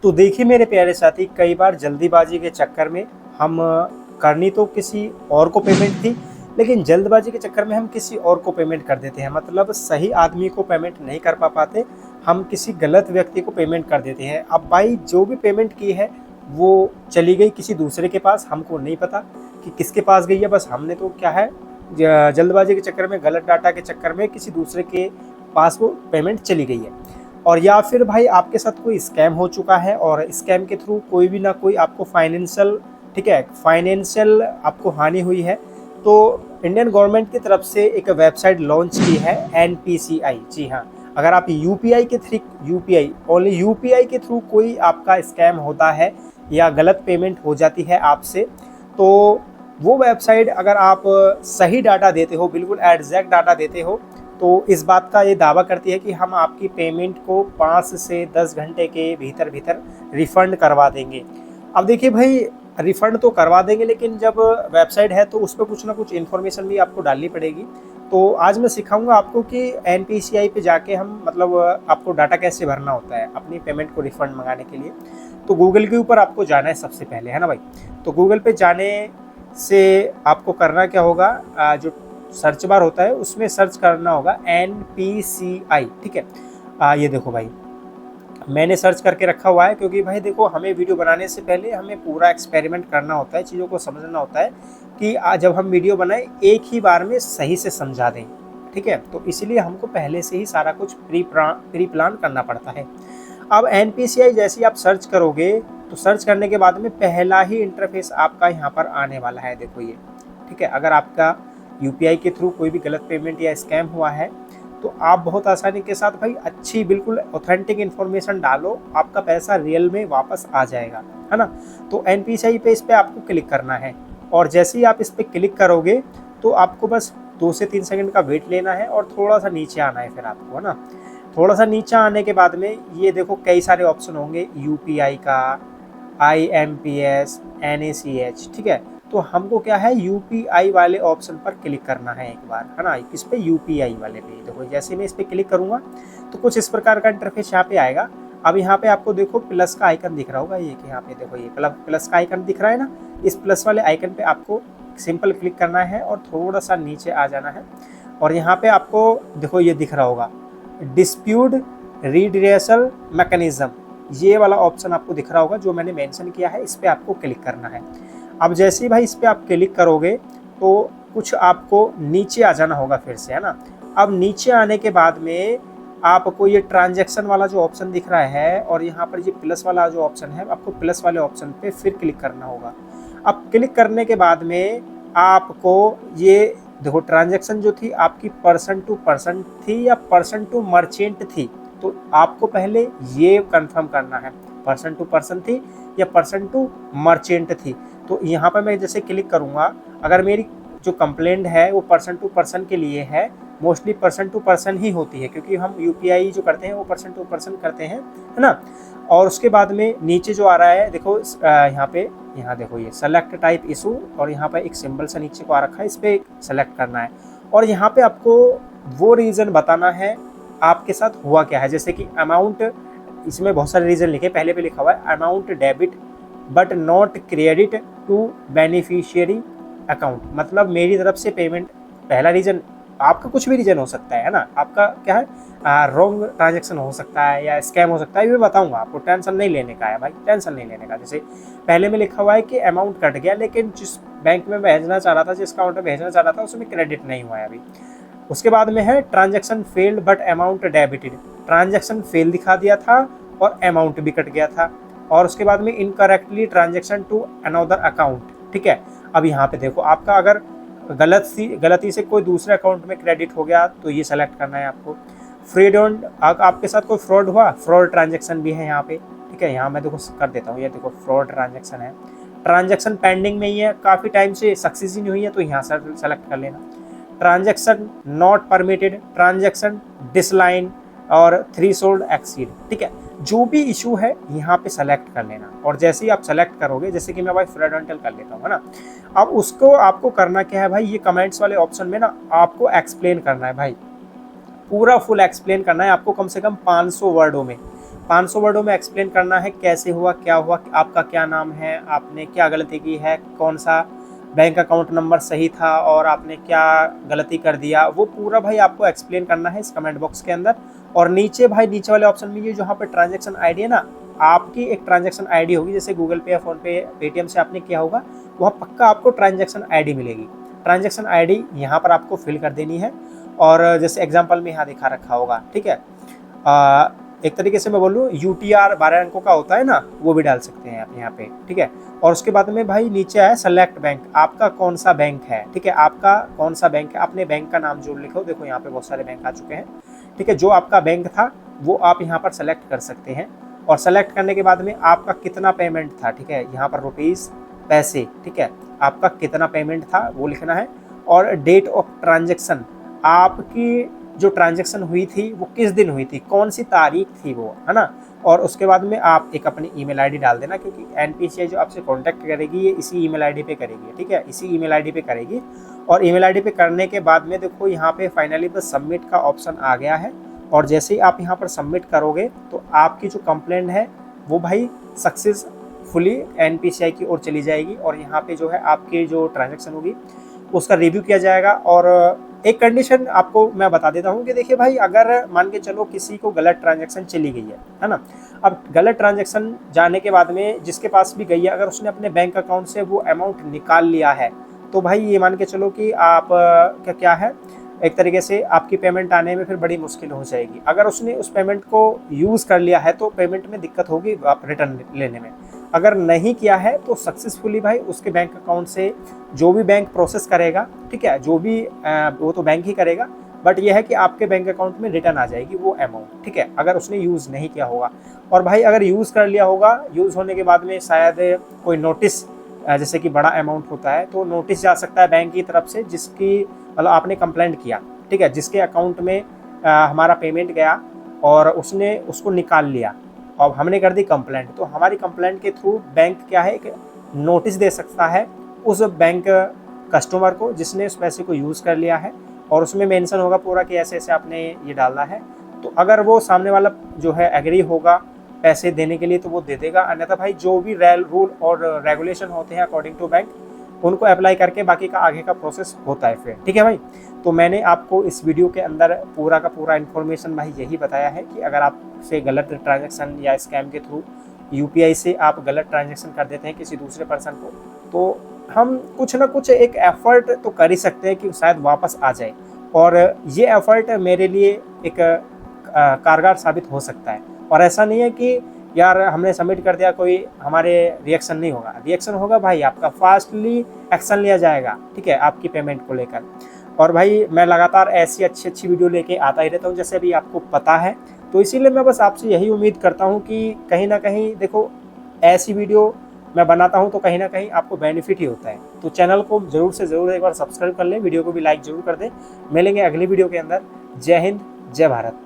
तो देखिए मेरे प्यारे साथी, कई बार जल्दीबाजी के चक्कर में हम करनी तो किसी और को पेमेंट थी, लेकिन जल्दबाजी के चक्कर में हम किसी और को पेमेंट कर देते हैं। मतलब सही आदमी को पेमेंट नहीं कर पाते, हम किसी गलत व्यक्ति को पेमेंट कर देते हैं। अब भाई जो भी पेमेंट की है वो चली गई किसी दूसरे के पास, हमको नहीं पता कि किसके पास गई है। बस हमने तो क्या है, जल्दबाजी के चक्कर में, गलत डाटा के चक्कर में किसी दूसरे के पास वो पेमेंट चली गई है। और या फिर भाई आपके साथ कोई स्कैम हो चुका है और स्कैम के थ्रू कोई भी ना कोई आपको फाइनेंशियल, ठीक है, फाइनेंशियल आपको हानि हुई है। तो इंडियन गवर्नमेंट की तरफ से एक वेबसाइट लॉन्च की है, एनपीसीआई। जी हाँ, अगर आप यूपीआई के थ्रू, ओनली यूपीआई के थ्रू कोई आपका स्कैम होता है या गलत पेमेंट हो जाती है आपसे, तो वो वेबसाइट अगर आप सही डाटा देते हो, बिल्कुल एग्जैक्ट डाटा देते हो, तो इस बात का ये दावा करती है कि हम आपकी पेमेंट को 5 से 10 घंटे के भीतर भीतर रिफ़ंड करवा देंगे। अब देखिए भाई, रिफ़ंड तो करवा देंगे, लेकिन जब वेबसाइट है तो उस पर कुछ ना कुछ इन्फॉर्मेशन भी आपको डालनी पड़ेगी। तो आज मैं सिखाऊंगा आपको कि एनपीसीआई पे जाके हम, मतलब आपको डाटा कैसे भरना होता है अपनी पेमेंट को रिफ़ंड मंगाने के लिए। तो गूगल के ऊपर आपको जाना है सबसे पहले, है ना भाई। तो गूगल पे जाने से आपको करना क्या होगा, जो सर्च बार होता है उसमें सर्च करना होगा NPCI, ठीक है। ये देखो भाई, मैंने सर्च करके रखा हुआ है, क्योंकि भाई देखो, हमें वीडियो बनाने से पहले हमें पूरा एक्सपेरिमेंट करना होता है, चीज़ों को समझना होता है कि जब हम वीडियो बनाएं एक ही बार में सही से समझा दें, ठीक है। तो इसलिए हमको पहले से ही सारा कुछ प्री प्लान करना पड़ता है। अब NPCI जैसे ही आप सर्च करोगे, तो सर्च करने के बाद में पहला ही इंटरफेस आपका यहाँ पर आने वाला है, देखो ये, ठीक है। अगर आपका यूपीआई के थ्रू कोई भी गलत पेमेंट या स्कैम हुआ है, तो आप बहुत आसानी के साथ भाई अच्छी, बिल्कुल ऑथेंटिक इन्फॉर्मेशन डालो, आपका पैसा रियल में वापस आ जाएगा, है ना। तो एनपीसीआई पे, इस पर आपको क्लिक करना है, और जैसे ही आप इस पर क्लिक करोगे तो आपको बस 2 से 3 सेकंड का वेट लेना है और थोड़ा सा नीचे आना है फिर आपको, है ना। थोड़ा सा नीचे आने के बाद में ये देखो कई सारे ऑप्शन होंगे, यूपीआई का, IMPS, NACH, ठीक है। तो हमको क्या है, यूपीआई वाले ऑप्शन पर क्लिक करना है एक बार, है ना। इस पे यूपीआई वाले पे देखो, जैसे मैं इस पे क्लिक करूंगा तो कुछ इस प्रकार का इंटरफेस यहाँ पे आएगा। अब यहाँ पे आपको देखो प्लस का आइकन दिख रहा होगा, ये कि यहाँ पे देखो ये प्लस का आइकन दिख रहा है ना। इस प्लस वाले आइकन पे आपको सिंपल क्लिक करना है और थोड़ा सा नीचे आ जाना है, और यहाँ पे आपको देखो ये दिख रहा होगा, डिस्प्यूट रिड्रेसल मैकेनिज्म, ये वाला ऑप्शन आपको दिख रहा होगा जो मैंने मेंशन किया है, इस पर आपको क्लिक करना है। अब जैसे ही भाई इस पर आप क्लिक करोगे तो कुछ आपको नीचे आ जाना होगा फिर से, है ना। अब नीचे आने के बाद में आपको ये ट्रांजैक्शन वाला जो ऑप्शन दिख रहा है, और यहाँ पर ये प्लस वाला जो ऑप्शन है, आपको प्लस वाले ऑप्शन पे फिर क्लिक करना होगा। अब क्लिक करने के बाद में आपको ये देखो, ट्रांजैक्शन जो थी आपकी पर्सन टू पर्सन थी या पर्सन टू मर्चेंट थी, तो आपको पहले ये कंफर्म करना है पर्सन टू पर्सन थी या पर्सन टू मर्चेंट थी। तो यहाँ पर मैं जैसे क्लिक करूँगा, अगर मेरी जो कंप्लेंट है वो पर्सन टू पर्सन के लिए है, मोस्टली पर्सन टू पर्सन ही होती है, क्योंकि हम यूपीआई जो करते हैं वो पर्सन टू पर्सन करते हैं, है ना। और उसके बाद में नीचे जो आ रहा है देखो, यहाँ पे, यहाँ देखो ये सेलेक्ट टाइप इशू, और यहाँ पे एक सिंबल सा नीचे को आ रखा है, इस पर सेलेक्ट करना है, और यहाँ पे आपको वो रीज़न बताना है आपके साथ हुआ क्या है। जैसे कि अमाउंट, इसमें बहुत सारे रीज़न लिखे, पहले पे लिखा हुआ है amount debit but not credit to beneficiary account, मतलब मेरी तरफ से पेमेंट, पहला रीज़न। आपका कुछ भी रीज़न हो सकता है ना, आपका क्या है, रॉन्ग ट्रांजैक्शन हो सकता है या स्कैम हो सकता है, ये बताऊंगा आपको, टेंशन नहीं लेने का है भाई, टेंशन नहीं लेने का। जैसे पहले में लिखा हुआ है कि अमाउंट कट गया, लेकिन जिस बैंक में भेजना चाह रहा था, जिस अकाउंट में भेजना चाह रहा था, उसमें क्रेडिट नहीं हुआ है अभी। उसके बाद में है transaction failed but amount debited, transaction fail दिखा दिया था और अमाउंट भी कट गया था। और उसके बाद में incorrectly transaction to another account, ठीक है। अब यहाँ पे देखो, आपका अगर गलती से कोई दूसरे अकाउंट में क्रेडिट हो गया तो ये सेलेक्ट करना है आपको। फ्रॉड, आपके साथ कोई फ्रॉड हुआ, फ्रॉड ट्रांजैक्शन भी है यहाँ पे, ठीक है। यहाँ मैं देखो कर देता हूँ, ये देखो फ्रॉड ट्रांजैक्शन है, ट्रांजैक्शन पेंडिंग में ही है, काफ़ी टाइम से सक्सेस ही नहीं हुई है, तो यहाँ से सेलेक्ट कर लेना। Transaction not permitted, transaction decline और थ्रेशोल्ड एक्सीड, ठीक है। जो भी इशू है यहाँ पे सेलेक्ट कर लेना, और जैसे ही आप सेलेक्ट करोगे, जैसे कि मैं भाई फ्रॉडेंटल कर लेता हूँ, है ना। अब उसको आपको करना क्या है भाई, ये कमेंट्स वाले ऑप्शन में ना आपको एक्सप्लेन करना है भाई, पूरा फुल एक्सप्लेन करना है आपको, कम से कम 500 वर्डों में, 500 वर्डों में एक्सप्लेन करना है कैसे हुआ, आपका क्या नाम है, आपने क्या गलती की है, कौन सा बैंक अकाउंट नंबर सही था और आपने क्या गलती कर दिया, वो पूरा भाई आपको एक्सप्लेन करना है इस कमेंट बॉक्स के अंदर। और नीचे भाई नीचे वाले ऑप्शन में ये जहाँ पे ट्रांजैक्शन आईडी है ना, आपकी एक ट्रांजैक्शन आईडी होगी, जैसे गूगल पे या फोन पे पेटीएम से आपने किया होगा, वहाँ पक्का आपको ट्रांजैक्शन आईडी मिलेगी। ट्रांजैक्शन आईडी यहाँ पर आपको फिल कर देनी है और जैसे एग्जांपल में यहाँ दिखा रखा होगा, ठीक है। एक तरीके से मैं बोलूँ UTR 12 अंकों का होता है ना, वो भी डाल सकते हैं आप यहाँ पे, ठीक है। और उसके बाद में भाई नीचे है सेलेक्ट बैंक, आपका कौन सा बैंक है, ठीक है, आपका कौन सा बैंक है, अपने बैंक का नाम जो लिखो, देखो यहाँ पे बहुत सारे बैंक आ चुके हैं, ठीक है। जो आपका बैंक था वो आप यहाँ पर सेलेक्ट कर सकते हैं और सेलेक्ट करने के बाद में आपका कितना पेमेंट था, ठीक है, यहाँ पर रुपीज़ पैसे, ठीक है, आपका कितना पेमेंट था वो लिखना है। और डेट ऑफ ट्रांजेक्शन, आपकी जो ट्रांजैक्शन हुई थी वो किस दिन हुई थी, कौन सी तारीख थी वो, है ना। और उसके बाद में आप एक अपनी ईमेल आईडी डाल देना, क्योंकि NPCI जो आपसे कांटेक्ट करेगी ये इसी ईमेल आईडी पे करेगी, ठीक है, इसी ईमेल आईडी पे करेगी। और ईमेल आईडी पे करने के बाद में देखो यहाँ पे फाइनली बस सबमिट का ऑप्शन आ गया है। और जैसे ही आप यहाँ पर सबमिट करोगे तो आपकी जो कंप्लेंट है वो भाई सक्सेसफुली NPCI की ओर चली जाएगी और यहाँ पे जो है आपकी जो ट्रांजेक्शन होगी उसका रिव्यू किया जाएगा। और एक कंडीशन आपको मैं बता देता हूँ कि देखिए भाई, अगर मान के चलो किसी को गलत ट्रांजैक्शन चली गई है ना, अब गलत ट्रांजैक्शन जाने के बाद में जिसके पास भी गई है, अगर उसने अपने बैंक अकाउंट से वो अमाउंट निकाल लिया है तो भाई ये मान के चलो कि आप क्या है, एक तरीके से आपकी पेमेंट आने में फिर बड़ी मुश्किल हो जाएगी। अगर उसने उस पेमेंट को यूज़ कर लिया है तो पेमेंट में दिक्कत होगी आप रिटर्न लेने में। अगर नहीं किया है तो सक्सेसफुली भाई उसके बैंक अकाउंट से जो भी बैंक प्रोसेस करेगा, ठीक है, जो भी वो तो बैंक ही करेगा, बट ये है कि आपके बैंक अकाउंट में रिटर्न आ जाएगी वो अमाउंट, ठीक है, अगर उसने यूज़ नहीं किया होगा। और भाई अगर यूज़ कर लिया होगा, यूज़ होने के बाद में शायद कोई नोटिस, जैसे कि बड़ा अमाउंट होता है तो नोटिस जा सकता है बैंक की तरफ से, जिसकी मतलब आपने कंप्लेंट किया, ठीक है, जिसके अकाउंट में हमारा पेमेंट गया और उसने उसको निकाल लिया और हमने कर दी कंप्लेंट, तो हमारी कंप्लेंट के थ्रू बैंक क्या है, एक नोटिस दे सकता है उस बैंक कस्टमर को जिसने उस पैसे को यूज़ कर लिया है। और उसमें मेंशन होगा पूरा कि ऐसे ऐसे आपने ये डाला है, तो अगर वो सामने वाला जो है एग्री होगा पैसे देने के लिए तो वो दे देगा, अन्यथा भाई जो भी रूल और रेगुलेशन होते हैं अकॉर्डिंग टू बैंक उनको अप्लाई करके बाकी का आगे का प्रोसेस होता है फिर, ठीक है भाई। तो मैंने आपको इस वीडियो के अंदर पूरा का पूरा इन्फॉर्मेशन भाई यही बताया है कि अगर आपसे गलत ट्रांजैक्शन या स्कैम के थ्रू UPI से आप गलत ट्रांजैक्शन कर देते हैं किसी दूसरे पर्सन को, तो हम कुछ ना कुछ एक एफर्ट तो कर ही सकते हैं कि शायद वापस आ जाए। और ये एफर्ट मेरे लिए एक कारगर साबित हो सकता है। और ऐसा नहीं है कि यार हमने सबमिट कर दिया कोई हमारे रिएक्शन नहीं होगा, रिएक्शन होगा भाई, आपका फास्टली एक्शन लिया जाएगा, ठीक है, आपकी पेमेंट को लेकर। और भाई मैं लगातार ऐसी अच्छी वीडियो लेके आता ही रहता हूँ, जैसे अभी आपको पता है, तो इसीलिए मैं बस आपसे यही उम्मीद करता हूँ कि कहीं ना कहीं देखो ऐसी वीडियो मैं बनाता हूँ तो कहीं ना कहीं आपको बेनिफिट ही होता है। तो चैनल को ज़रूर से ज़रूर एक बार सब्सक्राइब कर लें, वीडियो को भी लाइक ज़रूर कर दें। मिलेंगे अगली वीडियो के अंदर। जय हिंद, जय भारत।